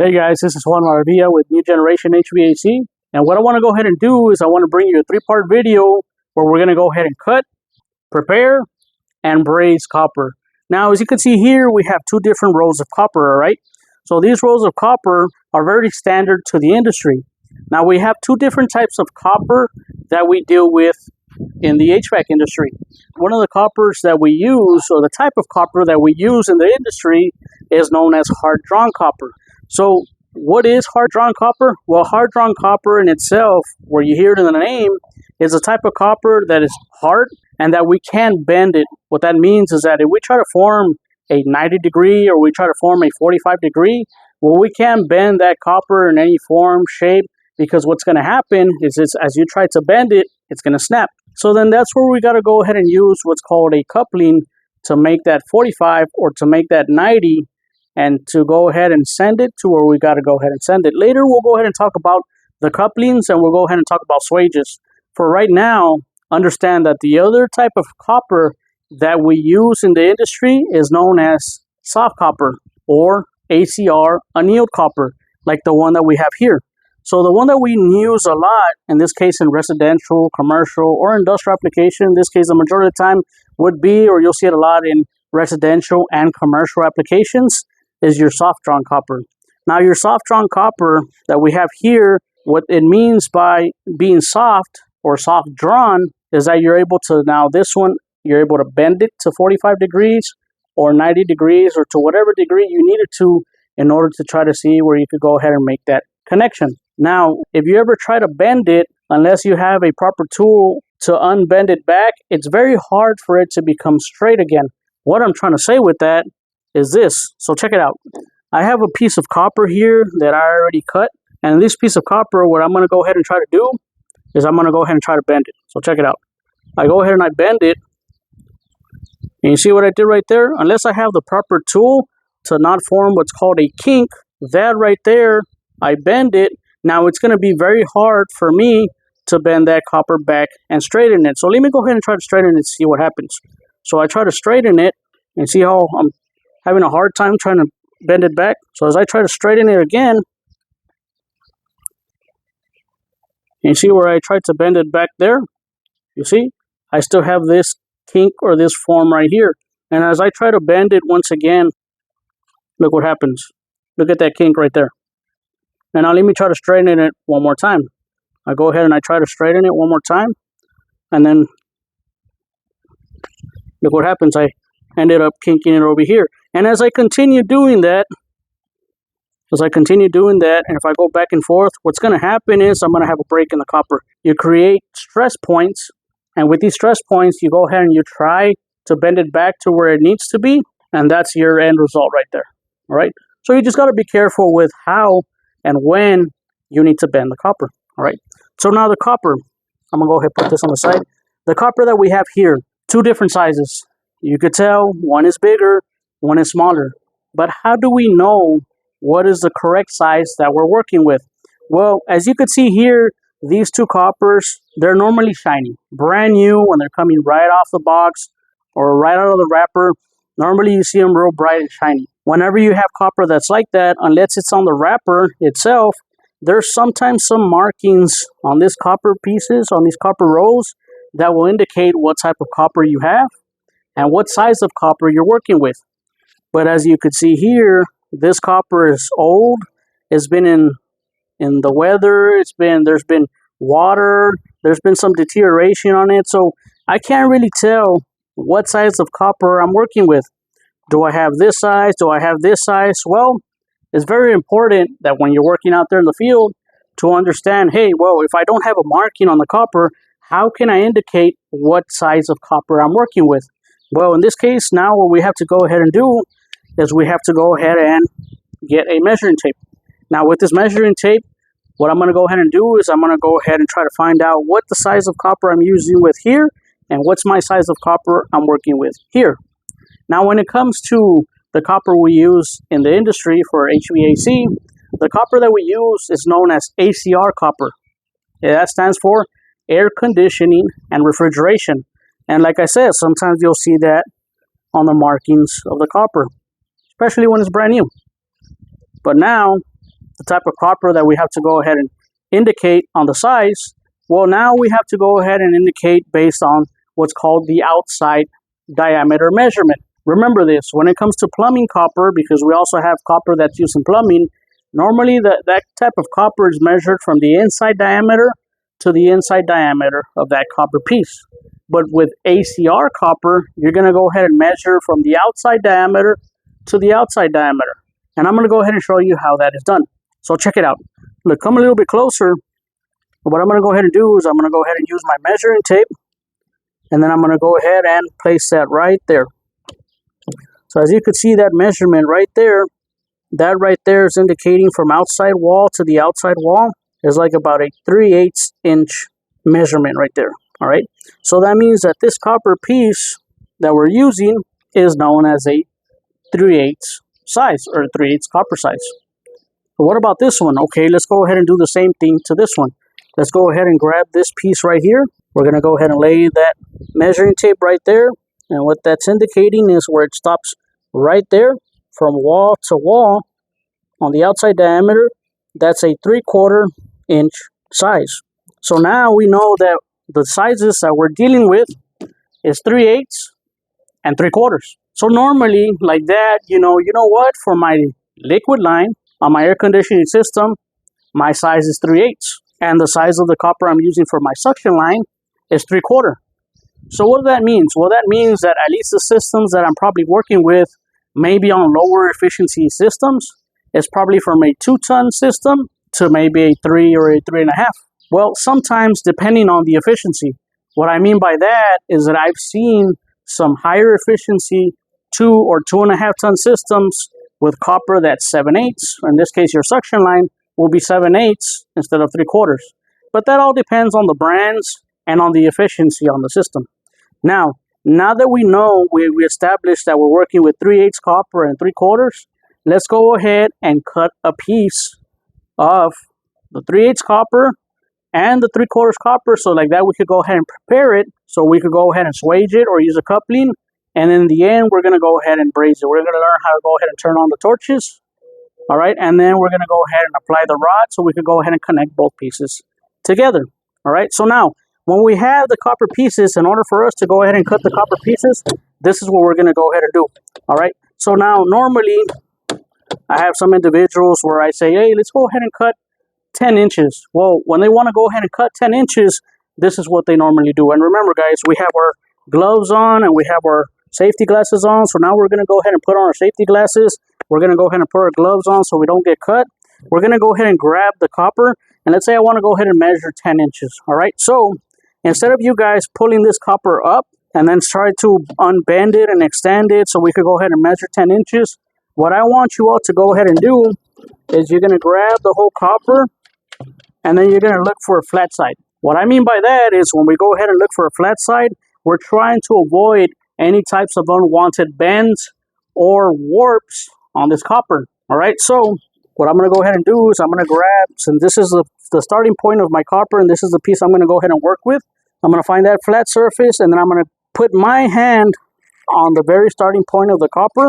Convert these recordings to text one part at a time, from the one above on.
Hey guys, this is Juan Maravilla with New Generation HVAC, and what I want to go ahead and do is I want to bring you a three-part video where we're going to go ahead and cut, prepare, and braze copper. Now, as you can see here, we have two different rolls of copper, all right? So these rolls of copper are very standard to the industry. Now, we have two different types of copper that we deal with in the HVAC industry. One of the coppers that we use, or the type of copper that we use in the industry, is known as hard-drawn copper. So what is hard-drawn copper? Well, hard-drawn copper in itself, where you hear it in the name, is a type of copper that is hard and that we can't bend it. What that means is that if we try to form a 90 degree or we try to form a 45 degree, well, we can't bend that copper in any form, shape, because what's going to happen is as you try to bend it, it's going to snap. So then that's where we got to go ahead and use what's called a coupling to make that 45 or to make that 90 and to go ahead and send it to where we got to go ahead and send it. Later, we'll go ahead and talk about the couplings and we'll go ahead and talk about swages. For right now, understand that the other type of copper that we use in the industry is known as soft copper or ACR annealed copper, like the one that we have here. So the one that we use a lot, in this case in residential, commercial, or industrial application, in this case the majority of the time would be, or you'll see it a lot in residential and commercial applications, is your soft-drawn copper. Now your soft-drawn copper that we have here, what it means by being soft or soft-drawn is that you're able to, now this one, you're able to bend it to 45 degrees or 90 degrees or to whatever degree you need it to in order to try to see where you could go ahead and make that connection. Now, if you ever try to bend it, unless you have a proper tool to unbend it back, it's very hard for it to become straight again. What I'm trying to say with that is this. So check it out. I have a piece of copper here that I already cut. And this piece of copper, what I'm going to go ahead and try to do is I'm going to go ahead and try to bend it. So check it out. I go ahead and I bend it. And you see what I did right there? Unless I have the proper tool to not form what's called a kink, that right there, I bend it. Now it's going to be very hard for me to bend that copper back and straighten it. So let me go ahead and try to straighten it and see what happens. So I try to straighten it and see how I'm having a hard time trying to bend it back. So as I try to straighten it again, you see where I tried to bend it back there? You see? I still have this kink or this form right here. And as I try to bend it once again, look what happens. Look at that kink right there. And now let me try to straighten it one more time. I go ahead and I try to straighten it one more time. And then look what happens. I ended up kinking it over here. And as I continue doing that, and if I go back and forth, what's going to happen is I'm going to have a break in the copper. You create stress points. And with these stress points, you go ahead and you try to bend it back to where it needs to be. And that's your end result right there. All right. So you just got to be careful with how and when you need to bend the copper. All right. So now the copper, I'm going to go ahead and put this on the side. The copper that we have here, two different sizes. You could tell one is bigger, one is smaller. But how do we know what is the correct size that we're working with? Well, as you could see here, these two coppers, they're normally shiny. Brand new when they're coming right off the box or right out of the wrapper. Normally you see them real bright and shiny. Whenever you have copper that's like that, unless it's on the wrapper itself, there's sometimes some markings on these copper pieces, on these copper rolls, that will indicate what type of copper you have and what size of copper you're working with. But as you could see here, this copper is old. It's been in the weather. There's been water. There's been some deterioration on it. So I can't really tell what size of copper I'm working with. Do I have this size? Do I have this size? Well, it's very important that when you're working out there in the field to understand, hey, well, if I don't have a marking on the copper, how can I indicate what size of copper I'm working with? Well, in this case, now what we have to go ahead and do is we have to go ahead and get a measuring tape. Now, with this measuring tape, what I'm going to go ahead and do is I'm going to go ahead and try to find out what the size of copper I'm using with here and what's my size of copper I'm working with here. Now, when it comes to the copper we use in the industry for HVAC, the copper that we use is known as ACR copper. That stands for Air Conditioning and Refrigeration. And like I said, sometimes you'll see that on the markings of the copper, especially when it's brand new. But now, the type of copper that we have to go ahead and indicate on the size. Well, now we have to go ahead and indicate based on what's called the outside diameter measurement. Remember this, when it comes to plumbing copper, because we also have copper that's used in plumbing, normally that type of copper is measured from the inside diameter to the inside diameter of that copper piece. But with ACR copper, you're going to go ahead and measure from the outside diameter to the outside diameter. And I'm going to go ahead and show you how that is done. So check it out. Look, come a little bit closer. What I'm going to go ahead and do is I'm going to go ahead and use my measuring tape. And then I'm going to go ahead and place that right there. So as you can see, that measurement right there, that right there is indicating from outside wall to the outside wall is like about a 3/8 inch measurement right there. All right. So that means that this copper piece that we're using is known as a 3/8 size or 3/8 copper size. But what about this one? Okay, let's go ahead and do the same thing to this one. Let's go ahead and grab this piece right here. We're going to go ahead and lay that measuring tape right there. And what that's indicating is where it stops right there from wall to wall on the outside diameter. That's a 3/4 inch size. So now we know that the sizes that we're dealing with is 3/8 and 3/4. So normally like that, you know what? For my liquid line on my air conditioning system, my size is 3/8. And the size of the copper I'm using for my suction line is 3/4. So what that means? Well, that means that at least the systems that I'm probably working with, maybe on lower efficiency systems, is probably from a 2-ton system to maybe a 3 or a 3.5. Well, sometimes depending on the efficiency. What I mean by that is that I've seen some higher efficiency 2 or 2.5 ton systems with copper that's 7/8. In this case, your suction line will be 7/8 instead of 3/4. But that all depends on the brands and on the efficiency on the system. Now that we know, we established that we're working with 3/8 copper and 3/4, let's go ahead and cut a piece of the 3/8 copper and the 3/4 copper. So like that, we could go ahead and prepare it. So we could go ahead and swage it or use a coupling. And in the end, we're going to go ahead and braze it. We're going to learn how to go ahead and turn on the torches. All right. And then we're going to go ahead and apply the rod so we could go ahead and connect both pieces together. All right. So now when we have the copper pieces, in order for us to go ahead and cut the copper pieces, this is what we're going to go ahead and do. All right. So now normally I have some individuals where I say, hey, let's go ahead and cut 10 inches. Well, when they want to go ahead and cut 10 inches, this is what they normally do. And remember, guys, we have our gloves on and we have our safety glasses on. So now we're going to go ahead and put on our safety glasses. We're going to go ahead and put our gloves on so we don't get cut. We're going to go ahead and grab the copper. And let's say I want to go ahead and measure 10 inches. All right. So instead of you guys pulling this copper up and then try to unbend it and extend it so we could go ahead and measure 10 inches, what I want you all to go ahead and do is you're going to grab the whole copper and then you're going to look for a flat side. What I mean by that is when we go ahead and look for a flat side, we're trying to avoid any types of unwanted bends or warps on this copper. All right. So what I'm going to go ahead and do is I'm going to grab, since this is the starting point of my copper and this is the piece I'm going to go ahead and work with, I'm going to find that flat surface and then I'm going to put my hand on the very starting point of the copper.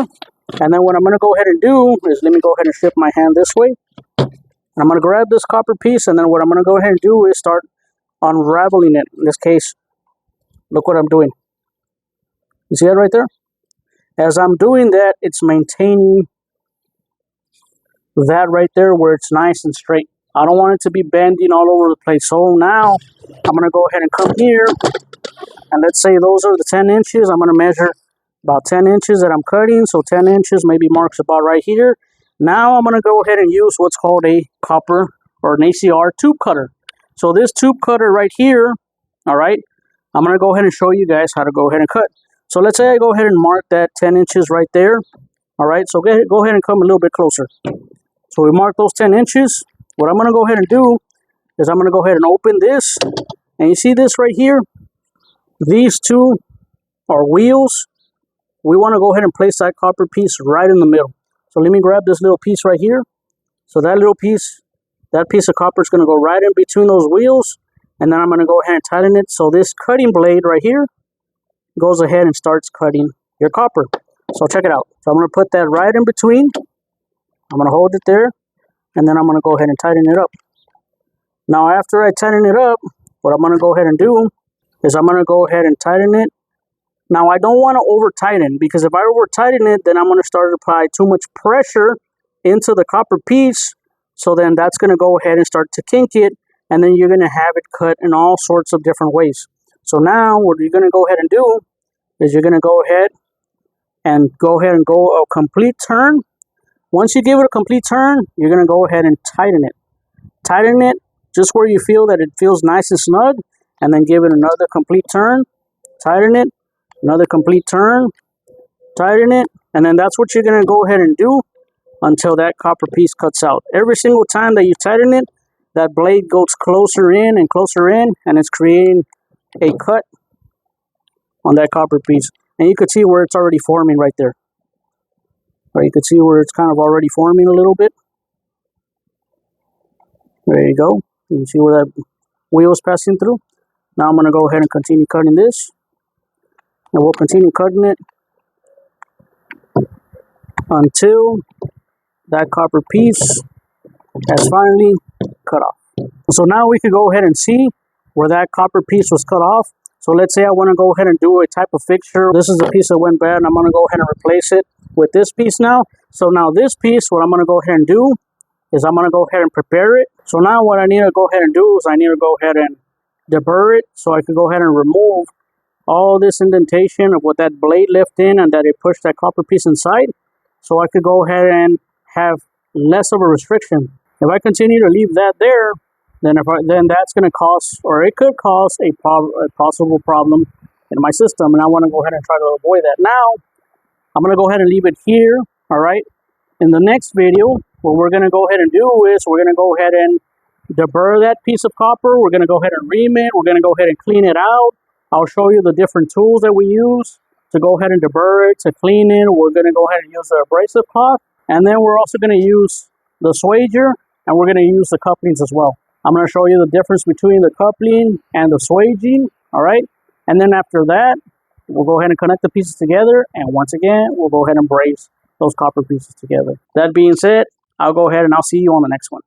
And then what I'm going to go ahead and do is let me go ahead and shift my hand this way. And I'm going to grab this copper piece and then what I'm going to go ahead and do is start unraveling it. In this case, look what I'm doing. You see that right there? As I'm doing that, it's maintaining that right there where it's nice and straight. I don't want it to be bending all over the place. So now I'm going to go ahead and come here. And let's say those are the 10 inches. I'm going to measure about 10 inches that I'm cutting. So 10 inches maybe marks about right here. Now I'm going to go ahead and use what's called a copper or an ACR tube cutter. So this tube cutter right here, all right, I'm going to go ahead and show you guys how to go ahead and cut. So let's say I go ahead and mark that 10 inches right there. All right, so go ahead and come a little bit closer. So we mark those 10 inches. What I'm going to go ahead and do is I'm going to go ahead and open this. And you see this right here? These two are wheels. We want to go ahead and place that copper piece right in the middle. So let me grab this little piece right here. So that little piece, that piece of copper is going to go right in between those wheels. And then I'm going to go ahead and tighten it. So this cutting blade right here goes ahead and starts cutting your copper. So check it out. So I'm going to put that right in between. I'm going to hold it there. and then I'm going to go ahead and tighten it up. Now after I tighten it up, what I'm going to go ahead and do is I'm going to go ahead and tighten it. Now I don't want to over tighten, because if I over tighten it, then I'm going to start to apply too much pressure into the copper piece. So then that's going to go ahead and start to kink it, and then you're going to have it cut in all sorts of different ways. So now what you're going to go ahead and do is you're going to go ahead and go a complete turn. Once you give it a complete turn, you're going to go ahead and tighten it. Tighten it just where you feel that it feels nice and snug, and then give it another complete turn. Tighten it, another complete turn, tighten it, and then that's what you're going to go ahead and do until that copper piece cuts out. Every single time that you tighten it, that blade goes closer in, and it's creating a cut on that copper piece. And you can see where it's already forming right there. Or you can see where it's kind of already forming a little bit. There you go. You can see where that wheel is passing through. Now I'm going to go ahead and continue cutting this. And we'll continue cutting it until that copper piece has finally cut off. So now we can go ahead and see where that copper piece was cut off. So let's say I want to go ahead and do a type of fixture. This is a piece that went bad, and I'm going to go ahead and replace it with this piece now. So now this piece, what I'm going to go ahead and do is I'm going to go ahead and prepare it. So now what I need to go ahead and do is I need to go ahead and deburr it, so I can go ahead and remove all this indentation of what that blade left in and that it pushed that copper piece inside, so I could go ahead and have less of a restriction. If I continue to leave that there, then that's going to cause, or it could cause a possible problem in my system, and I want to go ahead and try to avoid that. Now I'm going to go ahead and leave it here. All right. In the next video, what we're going to go ahead and do is we're going to go ahead and deburr that piece of copper. We're going to go ahead and ream it. We're going to go ahead and clean it out. I'll show you the different tools that we use to go ahead and deburr it, to clean it. We're going to go ahead and use the abrasive cloth, and then we're also going to use the swager, and we're going to use the couplings as well. I'm going to show you the difference between the coupling and the swaging. All right, and then after that, we'll go ahead and connect the pieces together, and once again, we'll go ahead and braze those copper pieces together. That being said, I'll go ahead and I'll see you on the next one.